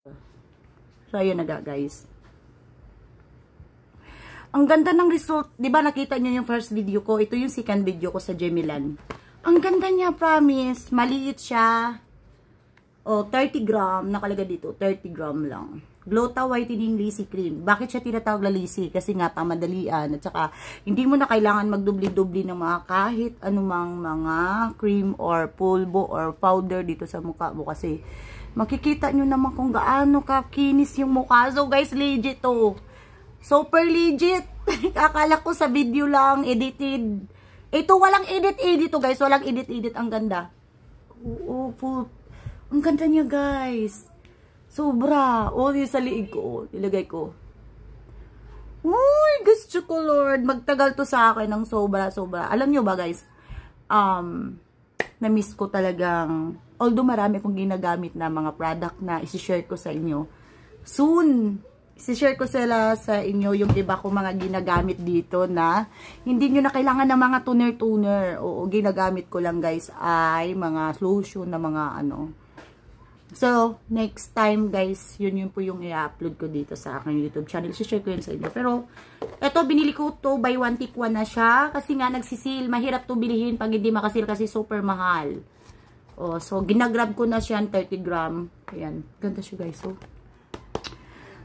So, ayun na guys. Ang ganda ng result. Diba nakita nyo yung first video ko? Ito yung second video ko sa Gemilan. Ang ganda niya, promise. Maliit siya. O, 30 gram. Nakalagay dito, 30 gram lang. Glota Whitening Lazy Cream. Bakit siya tinatawag na lazy? Kasi nga, pamadalian. At saka, hindi mo na kailangan magdubli-dubli ng mga kahit anumang mga cream or pulbo or powder dito sa mukha mo. Kasi, makikita nyo naman kung gaano kakinis yung mukha. So, guys, legit to. Super legit. Akala ko sa video lang, edited. Ito, walang edit-edit to, guys. Walang edit-edit. Ang ganda. Oo, ang ganda niya, guys. Sobra. O, yung sa liig ko. Ilagay ko. Uy, gusto ko, Lord. Magtagal to sa akin ng sobra-sobra. Alam nyo ba, guys? Na-miss ko talagang, although marami kong ginagamit na mga product na isi-share ko sa inyo. Soon, isi-share ko sila sa inyo yung iba kong mga ginagamit dito na hindi nyo na kailangan ng mga toner-toner. Oo, ginagamit ko lang, guys, ay mga lotion na mga ano. So, next time, guys, yun po yung i-upload ko dito sa aking YouTube channel. I-share ko yun sa inyo. Pero, eto, binili ko to buy one take one na siya. Kasi nga, nagsisil. Mahirap to bilihin pag hindi makasil kasi super mahal. Oh, so, ginagrab ko na siya 30 gram. Ayan. Ganda siya, guys. So,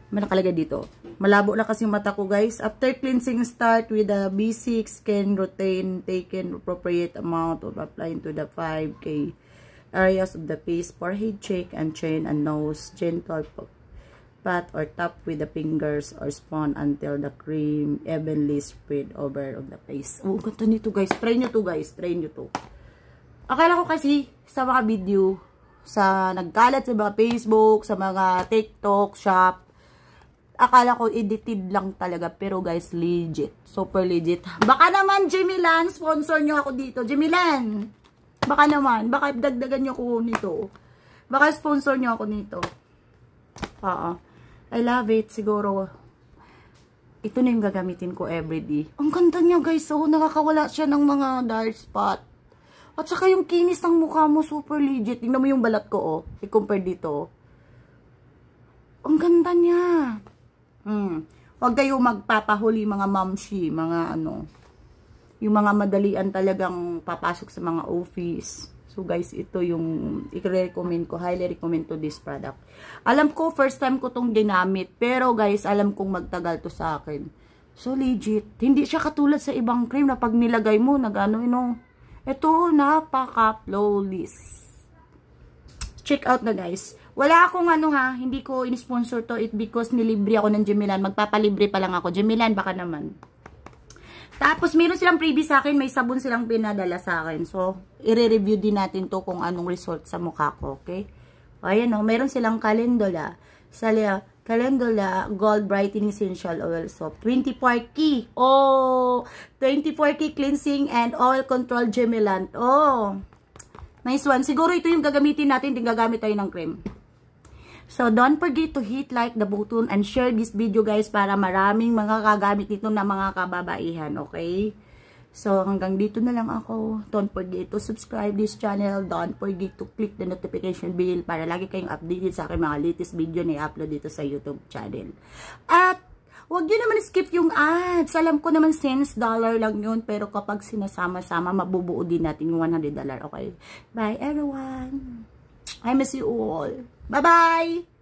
nakalagay dito. Malabo na kasi yung mata ko, guys. After cleansing, start with the B6 skin routine. Taken appropriate amount of applying to the 5K areas of the face, forehead, cheek, and chin, and nose. Gentle pat or tap with the fingers or spoon until the cream evenly spread over of the face. Oh, ganda nito, guys. Try nyo to, guys. Try nyo to. Akala ko kasi sa mga video, sa nagkalat sa mga Facebook, sa mga TikTok, shop, akala ko edited lang talaga. Pero, guys, legit. Super legit. Baka naman, Gemilan, sponsor nyo ako dito. Gemilan! Baka naman, baka dagdagan nyo ko nito. Baka sponsor nyo ako nito. I love it. Siguro, ito na yung gagamitin ko everyday. Ang ganda niya, guys. So, nakakawala siya ng mga dark spot. At saka yung kinis ng mukha mo, super legit. Tingnan mo yung balat ko, oh. I-compare dito. Ang ganda niya. Huwag kayo magpapahuli, mga mamshi, mga ano. Yung mga madalian talagang papasok sa mga office. So, guys, ito yung i-recommend ko. Highly recommend to this product. Alam ko, first time ko tong ginamit. Pero, guys, alam kong magtagal to sa akin. So, legit. Hindi siya katulad sa ibang cream na pag nilagay mo, nag-ano, ito, napaka-flawless. Check out na, guys. Wala akong hindi ko in-sponsor to it because nilibre ako ng Gemilan. Magpapalibre pa lang ako. Gemilan, baka naman. Tapos, meron silang freebie sa akin. May sabon silang pinadala sa akin. So, i-review din natin to kung anong result sa mukha ko. Okay? O, ayan o. Meron silang Calendula. Calendula Gold Brightening Essential Oil Soap. 24 key. Oh! 24 key cleansing and oil control Gemilan. Oh! Nice one. Siguro ito yung gagamitin natin. Hindi gagamit tayo ng cream. So, don't forget to hit like the button and share this video, guys, para maraming mga kagamit nito na mga kababaihan, okay? So, hanggang dito na lang ako. Don't forget to subscribe this channel. Don't forget to click the notification bell para lagi kayong updated sa aking mga latest video na i-upload dito sa YouTube channel. At, huwag nyo naman skip yung ads. Alam ko naman cents, dollar lang yun. Pero kapag sinasama-sama, mabubuo din natin yung $100, okay? Bye, everyone! I miss you all. Bye-bye!